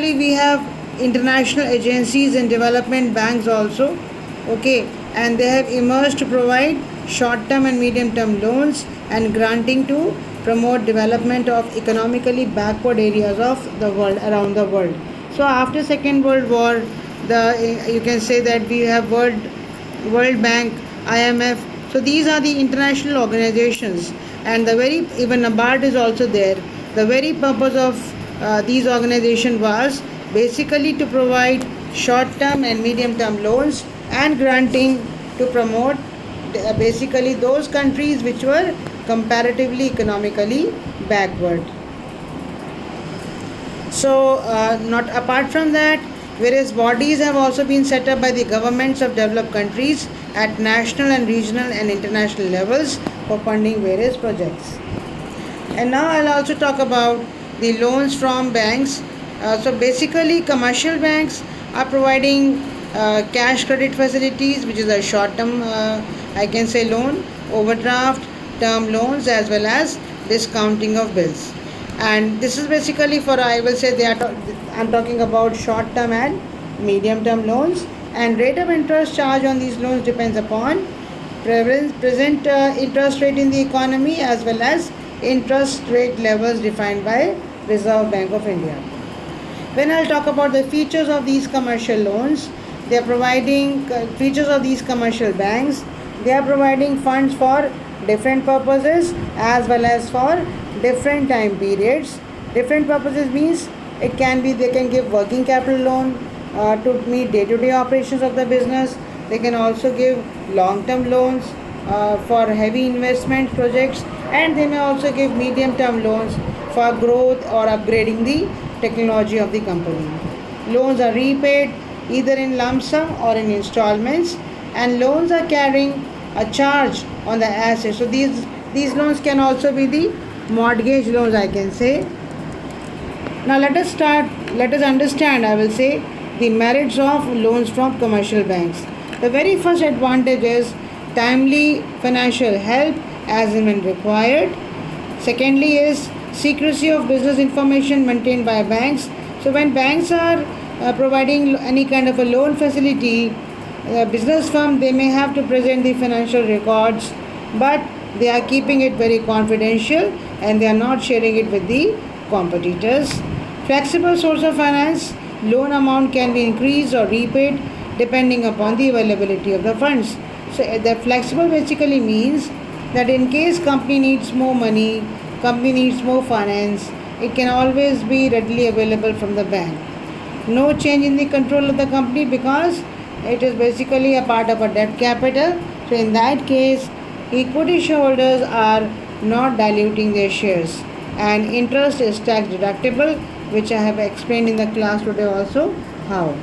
Similarly, we have international agencies and development banks also. Okay, and they have emerged to provide short term and medium term loans and granting to promote development of economically backward areas of the world, around the world. So after Second World War, the you can say that we have World Bank, IMF. So these are the international organizations, and the very, even NABARD is also there. The very purpose of these organizations was basically to provide short-term and medium-term loans and granting to promote basically those countries which were comparatively economically backward. So, not apart from that, various bodies have also been set up by the governments of developed countries at national and regional and international levels for funding various projects. And now I'll also talk about the loans from banks. So basically, commercial banks are providing cash credit facilities, which is a short-term, I can say, loan, overdraft, term loans, as well as discounting of bills. And this is basically for, I will say, I'm talking about short-term and medium-term loans. And rate of interest charged on these loans depends upon present interest rate in the economy, as well as interest rate levels defined by Reserve Bank of India. When I'll talk about the features of these commercial loans, they are providing features of these commercial banks. They are providing funds for different purposes as well as for different time periods. Different purposes means it can be, they can give working capital loan to meet day-to-day operations of the business. They can also give long-term loans for heavy investment projects, and they may also give medium-term loans for growth or upgrading the technology of the company. Loans are repaid either in lump sum or in installments, and loans are carrying a charge on the assets. So these loans can also be the mortgage loans, I can say. Now let us understand, I will say, the merits of loans from commercial banks. The very first advantage is timely financial help as and when required. Secondly is secrecy of business information maintained by banks. So when banks are providing any kind of a loan facility, business firm, they may have to present the financial records, but they are keeping it very confidential and they are not sharing it with the competitors. Flexible source of finance, loan amount can be increased or repaid depending upon the availability of the funds. So the flexible basically means that in case company needs more money, company needs more finance, it can always be readily available from the bank. No change in the control of the company because it is basically a part of a debt capital. So in that case, equity shareholders are not diluting their shares, and interest is tax deductible, which I have explained in the class today also how.